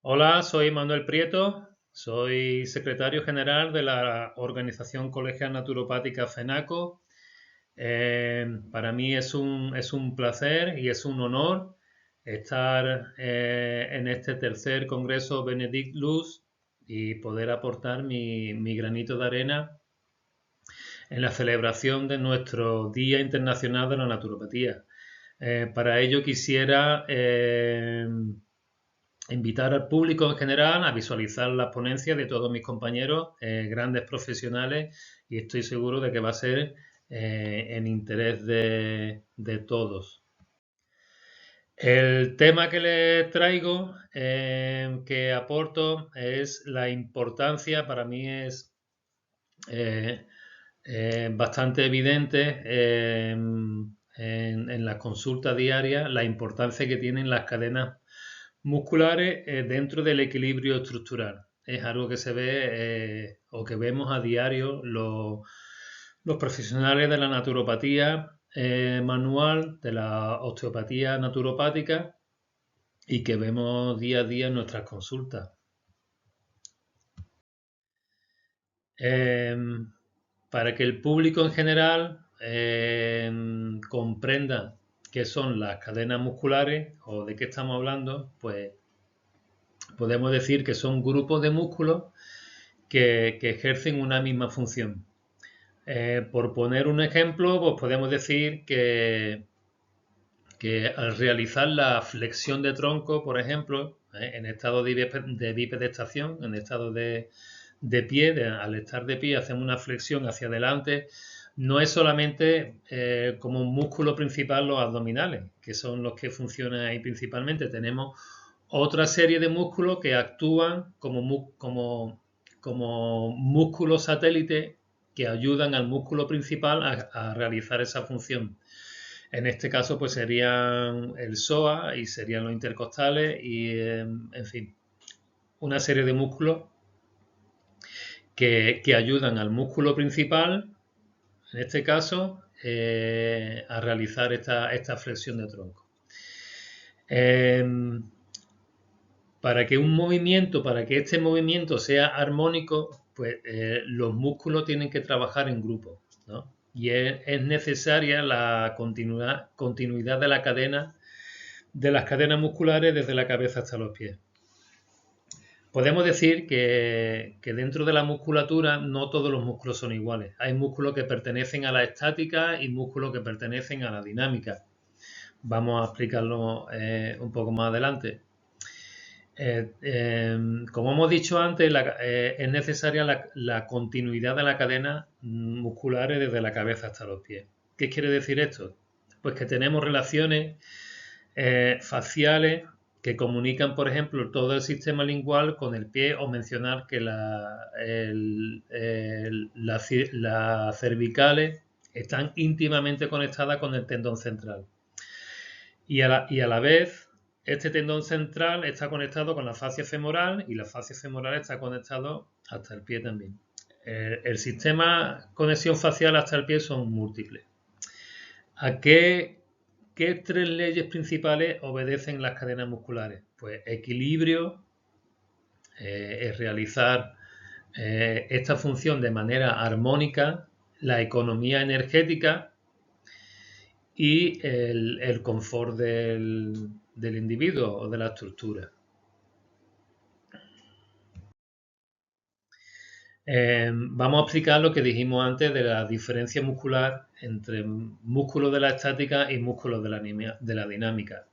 Hola, soy Manuel Prieto, soy secretario general de la Organización Colegial Naturopática FENACO. Para mí es un placer y es un honor estar en este tercer Congreso Benedict Luz y poder aportar mi granito de arena en la celebración de nuestro Día Internacional de la Naturopatía. Para ello quisiera invitar al público en general a visualizar las ponencias de todos mis compañeros, grandes profesionales, y estoy seguro de que va a ser en interés de todos. El tema que les traigo, que aporto, es la importancia, para mí es eh, bastante evidente en las consultas diarias, la importancia que tienen las cadenas musculares dentro del equilibrio estructural. Es algo que se ve o que vemos a diario los profesionales de la naturopatía manual, de la osteopatía naturopática y que vemos día a día en nuestras consultas. Eh, para que el público en general comprenda qué son las cadenas musculares o de qué estamos hablando, pues podemos decir que son grupos de músculos que ejercen una misma función. Por poner un ejemplo, pues podemos decir que al realizar la flexión de tronco, por ejemplo, en estado de bipedestación, en estado de pie, al estar de pie hacemos una flexión hacia adelante, no es solamente como un músculo principal los abdominales, que son los que funcionan ahí principalmente. Tenemos otra serie de músculos que actúan como músculos satélite que ayudan al músculo principal a realizar esa función. En este caso, pues serían el psoas y serían los intercostales y, en fin, una serie de músculos que ayudan al músculo principal, en este caso, a realizar esta flexión de tronco. Para que este movimiento sea armónico, pues los músculos tienen que trabajar en grupo, ¿no? Y es necesaria la continuidad de la cadena, de las cadenas musculares desde la cabeza hasta los pies. Podemos decir que dentro de la musculatura no todos los músculos son iguales. Hay músculos que pertenecen a la estática y músculos que pertenecen a la dinámica. Vamos a explicarlo un poco más adelante. Como hemos dicho antes, es necesaria la continuidad de la cadena muscular desde la cabeza hasta los pies. ¿Qué quiere decir esto? Pues que tenemos relaciones faciales que comunican, por ejemplo, todo el sistema lingual con el pie, o mencionar que las cervicales están íntimamente conectadas con el tendón central. Y a la vez, este tendón central está conectado con la fascia femoral y la fascia femoral está conectado hasta el pie también. El sistema conexión facial hasta el pie son múltiples. ¿A qué tres leyes principales obedecen las cadenas musculares? Pues equilibrio, es realizar esta función de manera armónica, la economía energética y el confort del individuo o de la estructura. Vamos a explicar lo que dijimos antes de la diferencia muscular entre músculos de la estática y músculos de la dinámica.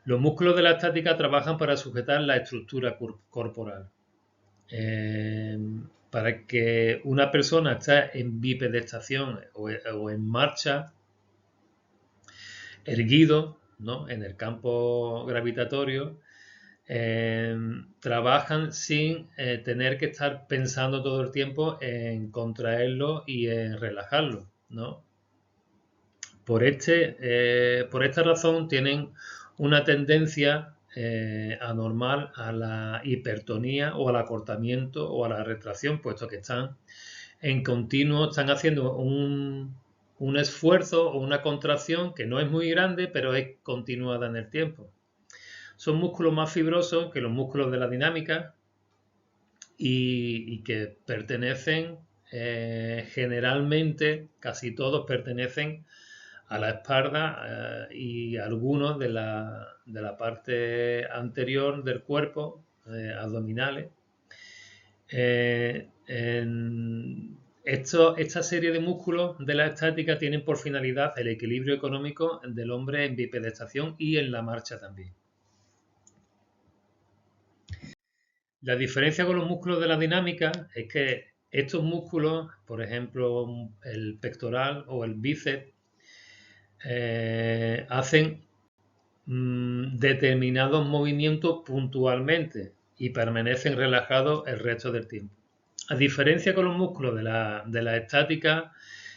Los músculos de la estática trabajan para sujetar la estructura corporal. Para que una persona esté en bipedestación o en marcha, erguido, ¿no?, en el campo gravitatorio, trabajan sin tener que estar pensando todo el tiempo en contraerlo y en relajarlo, ¿no? Por esta razón tienen una tendencia anormal a la hipertonía o al acortamiento o a la retracción, puesto que están en continuo, están haciendo un esfuerzo o una contracción que no es muy grande, pero es continuada en el tiempo. Son músculos más fibrosos que los músculos de la dinámica y que pertenecen, generalmente, casi todos pertenecen a la espalda, y algunos de la parte anterior del cuerpo, abdominales. Esta serie de músculos de la estática tienen por finalidad el equilibrio económico del hombre en bipedestación y en la marcha también. La diferencia con los músculos de la dinámica es que estos músculos, por ejemplo, el pectoral o el bíceps, hacen determinados movimientos puntualmente y permanecen relajados el resto del tiempo. A diferencia con los músculos de la estática,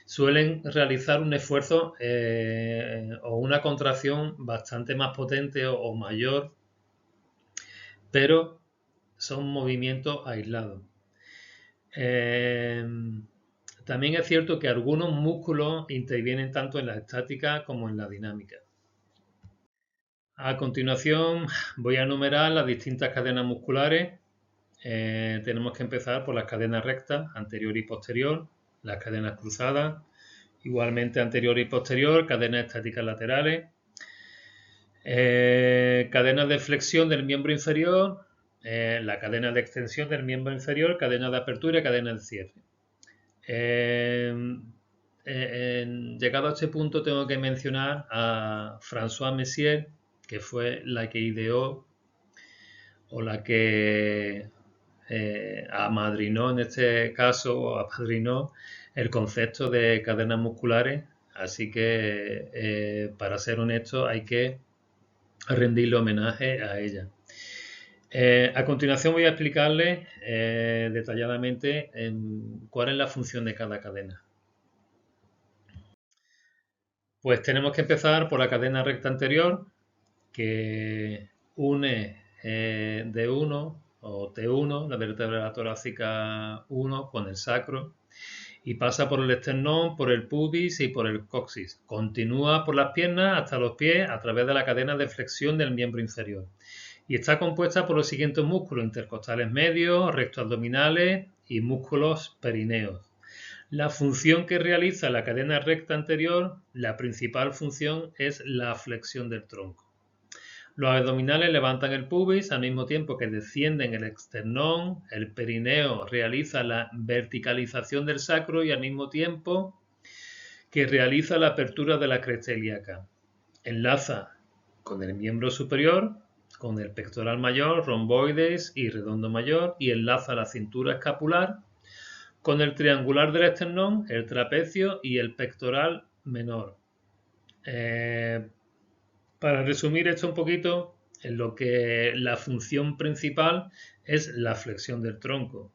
suelen realizar un esfuerzo, o una contracción bastante más potente o mayor, pero son movimientos aislados. También es cierto que algunos músculos intervienen tanto en la estática como en la dinámica. A continuación voy a enumerar las distintas cadenas musculares. Tenemos que empezar por las cadenas rectas, anterior y posterior, las cadenas cruzadas, igualmente anterior y posterior, cadenas estáticas laterales, cadenas de flexión del miembro inferior, la cadena de extensión del miembro inferior, cadena de apertura y cadena de cierre. Llegado a este punto tengo que mencionar a François Messier, que fue la que ideó o la que amadrinó, en este caso, o apadrinó el concepto de cadenas musculares. Así que, para ser honesto, hay que rendirle homenaje a ella. A continuación voy a explicarles detalladamente cuál es la función de cada cadena. Pues tenemos que empezar por la cadena recta anterior, que une D1 o T1, la vértebra torácica 1, con el sacro, y pasa por el esternón, por el pubis y por el coxis. Continúa por las piernas hasta los pies a través de la cadena de flexión del miembro inferior. Y está compuesta por los siguientes músculos: intercostales medios, rectoabdominales y músculos perineos. La función que realiza la cadena recta anterior, la principal función, es la flexión del tronco. Los abdominales levantan el pubis al mismo tiempo que descienden el esternón. El perineo realiza la verticalización del sacro y al mismo tiempo que realiza la apertura de la cresta ilíaca. Enlaza con el miembro superior, con el pectoral mayor, romboides y redondo mayor, y enlaza la cintura escapular con el triangular del esternón, el trapecio y el pectoral menor. Para resumir esto un poquito, en lo que la función principal es la flexión del tronco.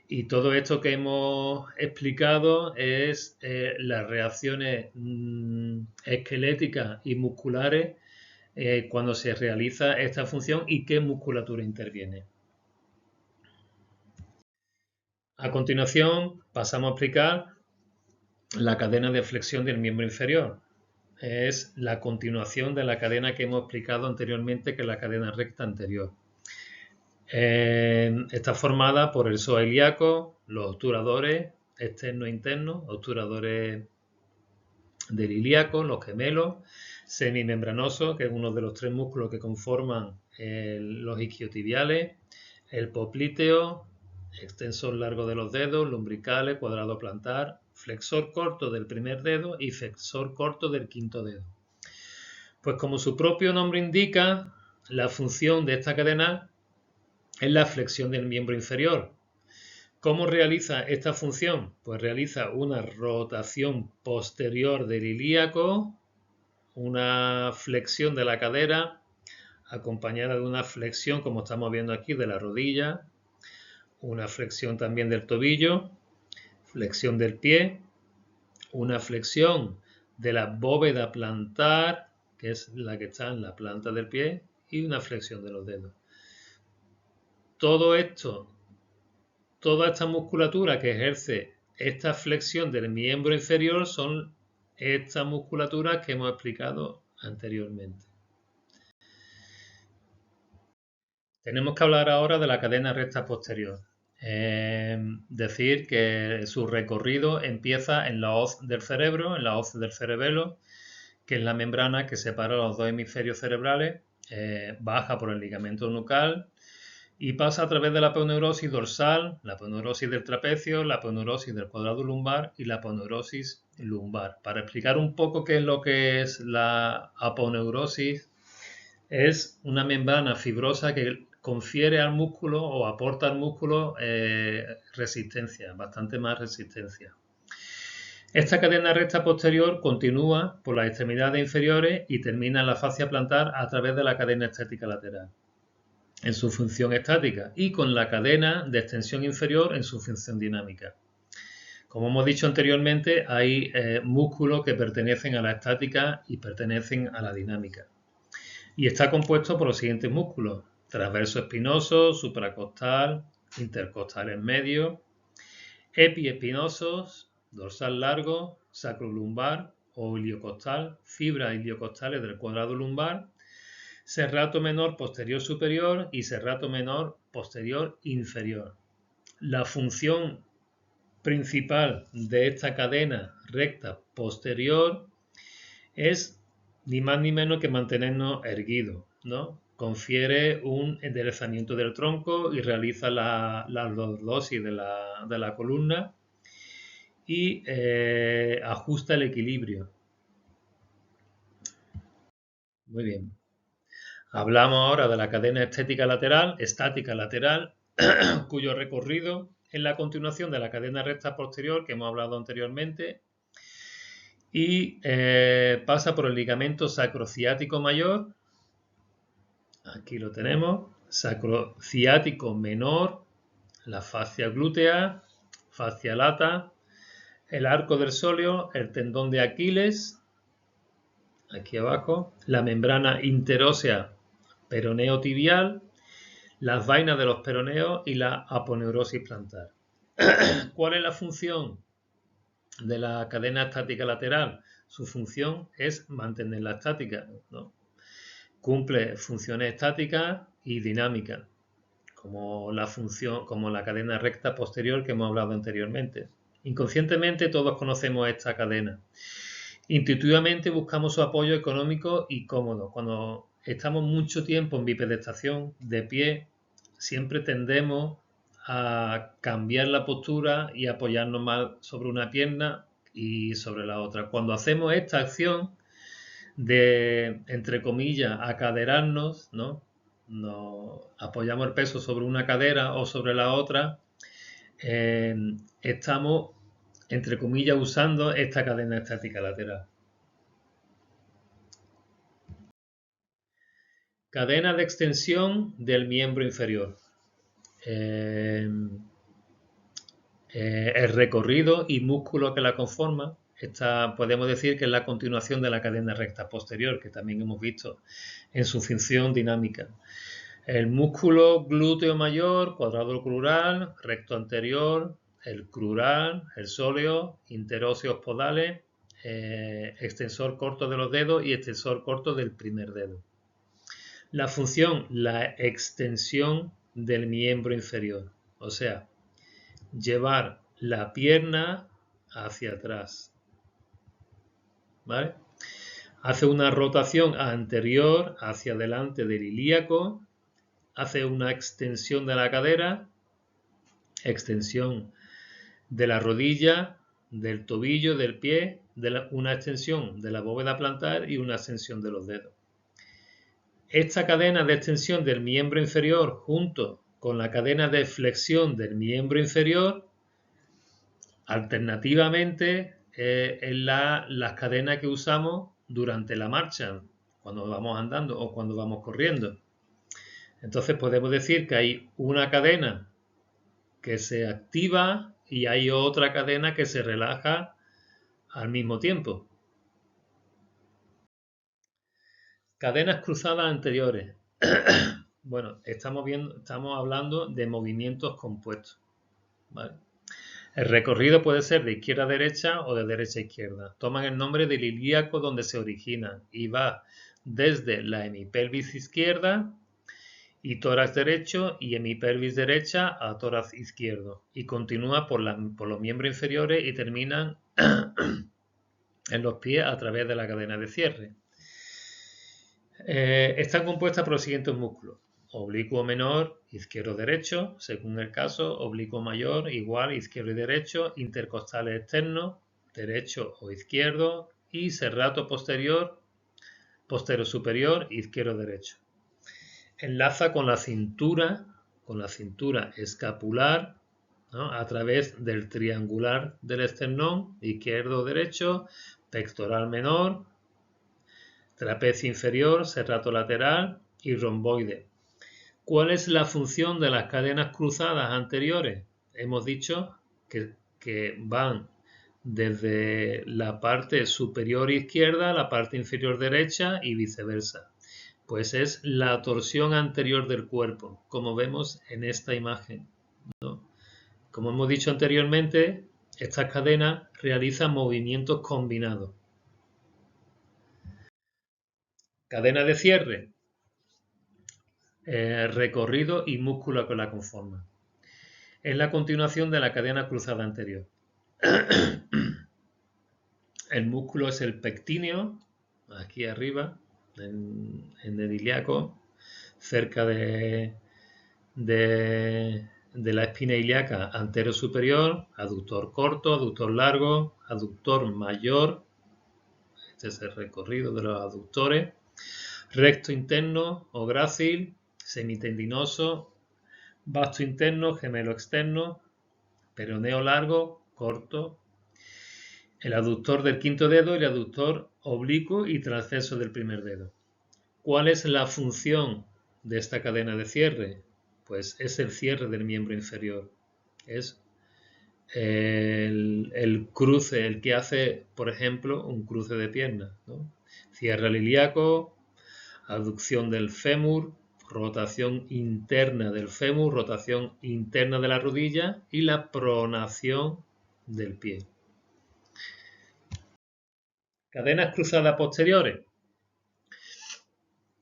Y todo esto que hemos explicado es las reacciones esqueléticas y musculares cuando se realiza esta función y qué musculatura interviene. A continuación pasamos a explicar la cadena de flexión del miembro inferior. Es la continuación de la cadena que hemos explicado anteriormente, que es la cadena recta anterior. Está formada por el psoas ilíaco, los obturadores externos e internos, obturadores del ilíaco, los gemelos, semimembranoso, que es uno de los tres músculos que conforman los isquiotibiales, el popliteo, extensor largo de los dedos, lumbricales, cuadrado plantar, flexor corto del primer dedo y flexor corto del quinto dedo. Pues como su propio nombre indica, la función de esta cadena es la flexión del miembro inferior. ¿Cómo realiza esta función? Pues realiza una rotación posterior del ilíaco, una flexión de la cadera, acompañada de una flexión, como estamos viendo aquí, de la rodilla, una flexión también del tobillo, flexión del pie, una flexión de la bóveda plantar, que es la que está en la planta del pie, y una flexión de los dedos. Todo esto, toda esta musculatura que ejerce esta flexión del miembro inferior son estas musculaturas que hemos explicado anteriormente. Tenemos que hablar ahora de la cadena recta posterior. Decir que su recorrido empieza en la hoz del cerebro, en la hoz del cerebelo, que es la membrana que separa los dos hemisferios cerebrales, baja por el ligamento nucal y pasa a través de la aponeurosis dorsal, la aponeurosis del trapecio, la aponeurosis del cuadrado lumbar y la aponeurosis lumbar. Para explicar un poco qué es lo que es la aponeurosis, es una membrana fibrosa que confiere al músculo o aporta al músculo resistencia, bastante más resistencia. Esta cadena recta posterior continúa por las extremidades inferiores y termina en la fascia plantar a través de la cadena estática lateral en su función estática y con la cadena de extensión inferior en su función dinámica. Como hemos dicho anteriormente, hay músculos que pertenecen a la estática y pertenecen a la dinámica. Y está compuesto por los siguientes músculos: transverso espinoso, supracostal, intercostal en medio, epiespinosos, dorsal largo, sacrolumbar o iliocostal, fibras iliocostales del cuadrado lumbar, serrato menor posterior superior y serrato menor posterior inferior. La función principal de esta cadena recta posterior es ni más ni menos que mantenernos erguidos, ¿no? Confiere un enderezamiento del tronco y realiza la lordosis de la columna y ajusta el equilibrio. Muy bien. Hablamos ahora de la cadena estática lateral, cuyo recorrido es la continuación de la cadena recta posterior que hemos hablado anteriormente y pasa por el ligamento sacrociático mayor. Aquí lo tenemos, sacrociático menor, la fascia glútea, fascia lata, el arco del sóleo, el tendón de Aquiles, aquí abajo, la membrana interósea peroneo-tibial, las vainas de los peroneos y la aponeurosis plantar. ¿Cuál es la función de la cadena estática lateral? Su función es mantenerla estática, ¿no? Cumple funciones estáticas y dinámicas, como la cadena recta posterior que hemos hablado anteriormente. Inconscientemente todos conocemos esta cadena. Intuitivamente buscamos su apoyo económico y cómodo. Cuando estamos mucho tiempo en bipedestación, de pie, siempre tendemos a cambiar la postura y apoyarnos más sobre una pierna y sobre la otra. Cuando hacemos esta acción de, entre comillas, acaderarnos, ¿no? Nos apoyamos el peso sobre una cadera o sobre la otra, estamos, entre comillas, usando esta cadena estática lateral. Cadena de extensión del miembro inferior. El recorrido y músculo que la conforman, podemos decir que es la continuación de la cadena recta posterior, que también hemos visto en su función dinámica. El músculo glúteo mayor, cuadrado crural, recto anterior, el crural, el sóleo, interóseos podales, extensor corto de los dedos y extensor corto del primer dedo. La función, la extensión del miembro inferior, o sea, llevar la pierna hacia atrás, ¿vale? Hace una rotación anterior hacia adelante del ilíaco, hace una extensión de la cadera, extensión de la rodilla, del tobillo, del pie, una extensión de la bóveda plantar y una extensión de los dedos. Esta cadena de extensión del miembro inferior junto con la cadena de flexión del miembro inferior, alternativamente es las cadenas que usamos durante la marcha, cuando vamos andando o cuando vamos corriendo. Entonces podemos decir que hay una cadena que se activa y hay otra cadena que se relaja al mismo tiempo. Cadenas cruzadas anteriores. Bueno, estamos hablando de movimientos compuestos, ¿vale? El recorrido puede ser de izquierda a derecha o de derecha a izquierda. Toman el nombre del ilíaco donde se originan y va desde la hemipelvis izquierda y tórax derecho y hemipelvis derecha a tórax izquierdo. Y continúa por los miembros inferiores y terminan en los pies a través de la cadena de cierre. Están compuestas por los siguientes músculos: oblicuo menor, izquierdo derecho, según el caso, oblicuo mayor, igual, izquierdo y derecho, intercostales externos, derecho o izquierdo, y serrato posterior, postero superior, izquierdo derecho. Enlaza con la cintura escapular, ¿no?, a través del triangular del esternón, izquierdo derecho, pectoral menor, trapecio inferior, serrato lateral y romboide. ¿Cuál es la función de las cadenas cruzadas anteriores? Hemos dicho que van desde la parte superior izquierda a la parte inferior derecha y viceversa. Pues es la torsión anterior del cuerpo, como vemos en esta imagen, ¿no? Como hemos dicho anteriormente, estas cadenas realizan movimientos combinados. Cadena de cierre, recorrido y músculo que la conforman. Es la continuación de la cadena cruzada anterior. El músculo es el pectíneo, aquí arriba, en el ilíaco, cerca de la espina ilíaca antero superior, aductor corto, aductor largo, aductor mayor, este es el recorrido de los aductores, recto interno o grácil, semitendinoso, vasto interno, gemelo externo, peroneo largo, corto, el aductor del quinto dedo y el aductor oblicuo y transverso del primer dedo. ¿Cuál es la función de esta cadena de cierre? Pues es el cierre del miembro inferior. Es el cruce, el que hace, por ejemplo, un cruce de piernas, ¿no? Cierra el ilíaco, aducción del fémur, rotación interna del fémur, rotación interna de la rodilla y la pronación del pie. Cadenas cruzadas posteriores.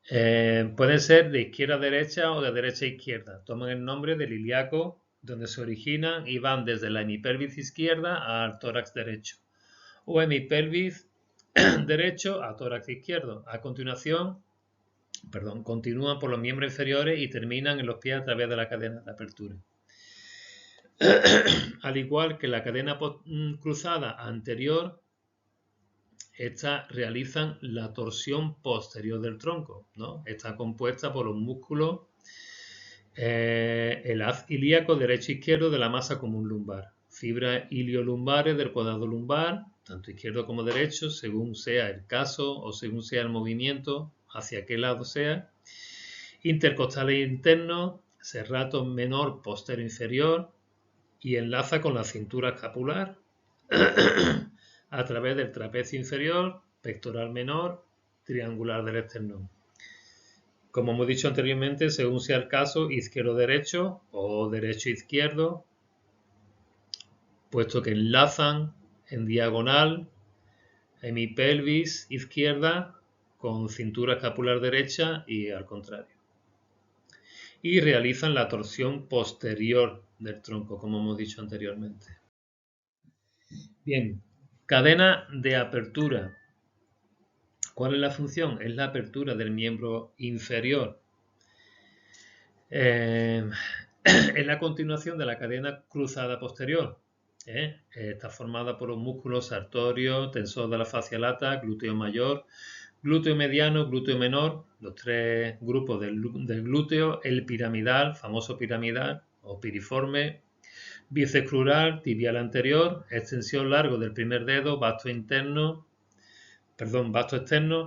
Pueden ser de izquierda a derecha o de derecha a izquierda. Toman el nombre del ilíaco donde se originan y van desde la hemipelvis izquierda al tórax derecho. O hemipelvis derecho a tórax izquierdo. A continuación, continúan por los miembros inferiores y terminan en los pies a través de la cadena de apertura. Al igual que la cadena cruzada anterior, estas realizan la torsión posterior del tronco, ¿no? Está compuesta por los músculos el haz ilíaco derecho e izquierdo de la masa común lumbar, fibras iliolumbares del cuadrado lumbar, tanto izquierdo como derecho, según sea el caso o según sea el movimiento, hacia qué lado sea, intercostales internos, serrato menor postero inferior y enlaza con la cintura escapular a través del trapecio inferior, pectoral menor, triangular del esternón. Como hemos dicho anteriormente, según sea el caso, izquierdo-derecho o derecho-izquierdo, puesto que enlazan en diagonal hemipelvis izquierda con cintura escapular derecha y al contrario. Y realizan la torsión posterior del tronco, como hemos dicho anteriormente. Bien, cadena de apertura. ¿Cuál es la función? Es la apertura del miembro inferior. Es la continuación de la cadena cruzada posterior. Está formada por los músculos sartorio, tensor de la fascia lata, glúteo mayor, glúteo mediano, glúteo menor, los tres grupos del glúteo, el piramidal, famoso piramidal o piriforme, bíceps crural, tibial anterior, extensión largo del primer dedo, vasto externo,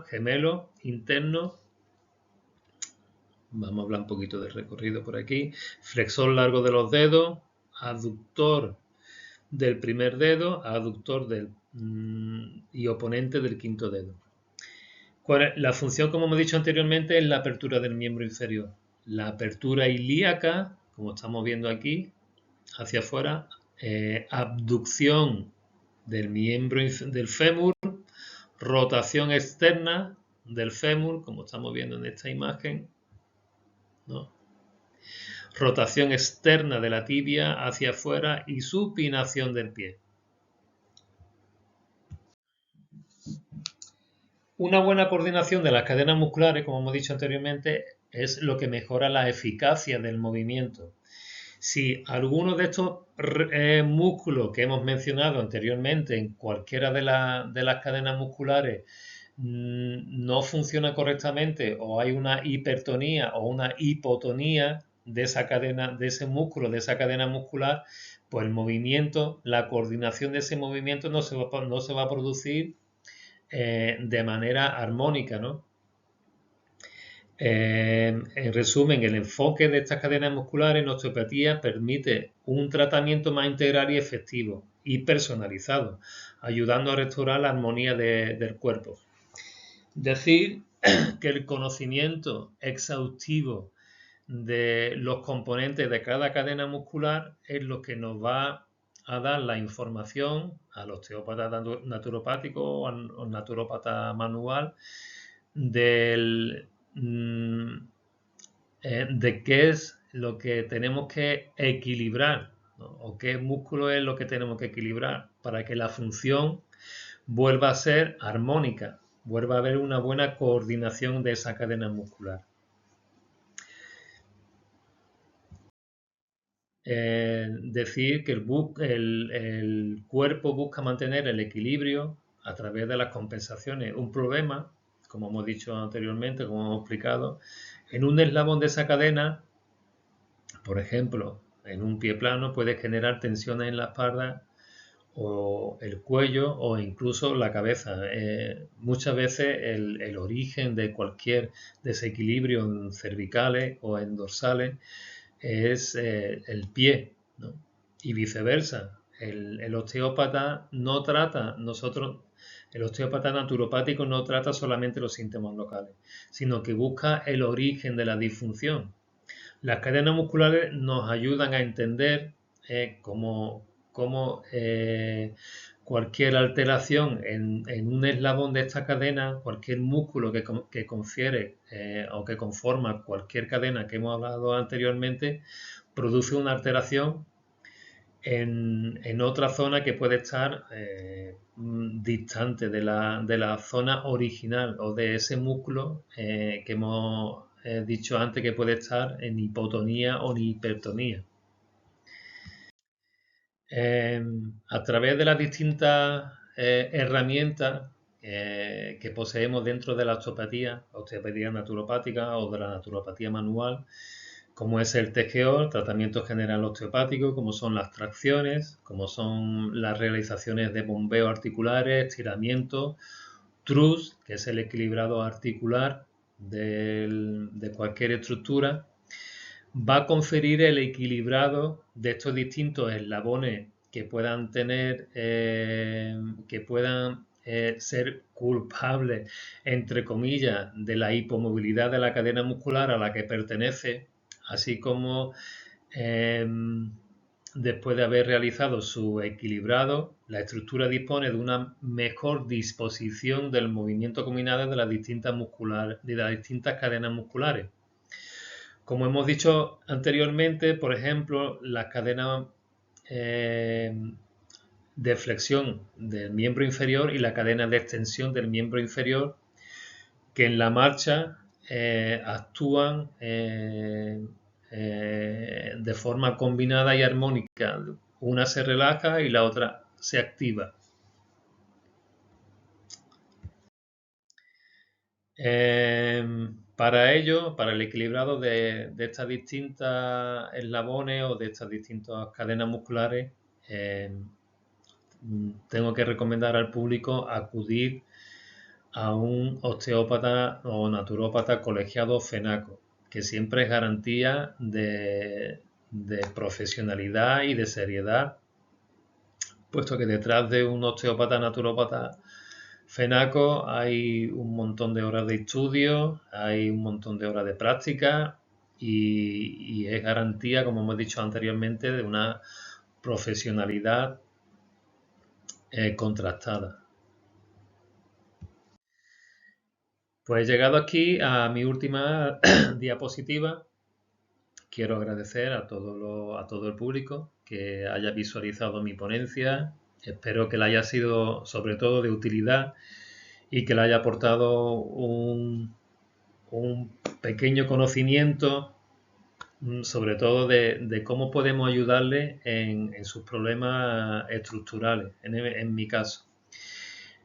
gemelo interno. Vamos a hablar un poquito del recorrido por aquí. Flexor largo de los dedos, aductor del primer dedo, aductor y oponente del quinto dedo. La función, como hemos dicho anteriormente, es la apertura del miembro inferior. La apertura ilíaca, como estamos viendo aquí, hacia afuera, abducción del miembro del fémur, rotación externa del fémur, como estamos viendo en esta imagen, ¿no? rotación externa de la tibia hacia afuera y supinación del pie. Una buena coordinación de las cadenas musculares, como hemos dicho anteriormente, es lo que mejora la eficacia del movimiento. Si alguno de estos músculos que hemos mencionado anteriormente en cualquiera de las cadenas musculares no funciona correctamente o hay una hipertonía o una hipotonía de esa cadena, de ese músculo, de esa cadena muscular, pues el movimiento, la coordinación de ese movimiento no se va a producir de manera armónica, ¿no? En resumen, el enfoque de estas cadenas musculares en osteopatía permite un tratamiento más integral y efectivo y personalizado, ayudando a restaurar la armonía del cuerpo. Decir que el conocimiento exhaustivo de los componentes de cada cadena muscular es lo que nos va a dar la información al osteópata naturopático o al naturópata manual de qué es lo que tenemos que equilibrar, ¿no? O qué músculo es lo que tenemos que equilibrar para que la función vuelva a ser armónica, vuelva a haber una buena coordinación de esa cadena muscular. Decir que el cuerpo busca mantener el equilibrio a través de las compensaciones. Un problema, como hemos dicho anteriormente, como hemos explicado, en un eslabón de esa cadena, por ejemplo, en un pie plano puede generar tensiones en la espalda o el cuello o incluso la cabeza. Muchas veces el origen de cualquier desequilibrio en cervicales o en dorsales es el pie, ¿no? Y viceversa. El osteópata no trata, el osteópata naturopático no trata solamente los síntomas locales, sino que busca el origen de la disfunción. Las cadenas musculares nos ayudan a entender cómo cualquier alteración en un eslabón de esta cadena, cualquier músculo que confiere o que conforma cualquier cadena que hemos hablado anteriormente, produce una alteración en otra zona que puede estar distante de la zona original o de ese músculo que hemos dicho antes que puede estar en hipotonía o en hipertonía. A través de las distintas herramientas que poseemos dentro de la osteopatía naturopática o de la naturopatía manual, como es el TGO, el tratamiento general osteopático, como son las tracciones, como son las realizaciones de bombeo articulares, estiramiento, TRUS, que es el equilibrado articular de cualquier estructura, va a conferir el equilibrado de estos distintos eslabones que puedan tener, que puedan ser culpables, entre comillas, de la hipomovilidad de la cadena muscular a la que pertenece, así como después de haber realizado su equilibrado, la estructura dispone de una mejor disposición del movimiento combinado de las distintas cadenas musculares. Como hemos dicho anteriormente, por ejemplo, las cadenas de flexión del miembro inferior y la cadena de extensión del miembro inferior, que en la marcha actúan de forma combinada y armónica. Una se relaja y la otra se activa. Para ello, para el equilibrado de estas distintas eslabones o de estas distintas cadenas musculares, tengo que recomendar al público acudir a un osteópata o naturópata colegiado FENACO, que siempre es garantía de profesionalidad y de seriedad, puesto que detrás de un osteópata naturópata FENACO hay un montón de horas de estudio, hay un montón de horas de práctica y es garantía, como hemos dicho anteriormente, de una profesionalidad contrastada. Pues he llegado aquí a mi última diapositiva, quiero agradecer a todo el público que haya visualizado mi ponencia. Espero que le haya sido sobre todo de utilidad y que le haya aportado un pequeño conocimiento, sobre todo de cómo podemos ayudarle en sus problemas estructurales, en mi caso.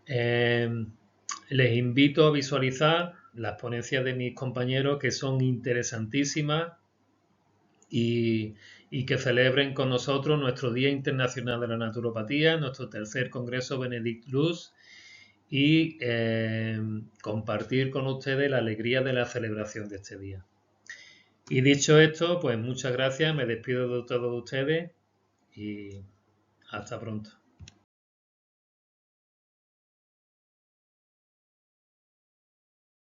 Les invito a visualizar las ponencias de mis compañeros, que son interesantísimas, y que celebren con nosotros nuestro Día Internacional de la Naturopatía, nuestro tercer Congreso Benedict Luz, y compartir con ustedes la alegría de la celebración de este día. Y dicho esto, pues muchas gracias, me despido de todos ustedes y hasta pronto.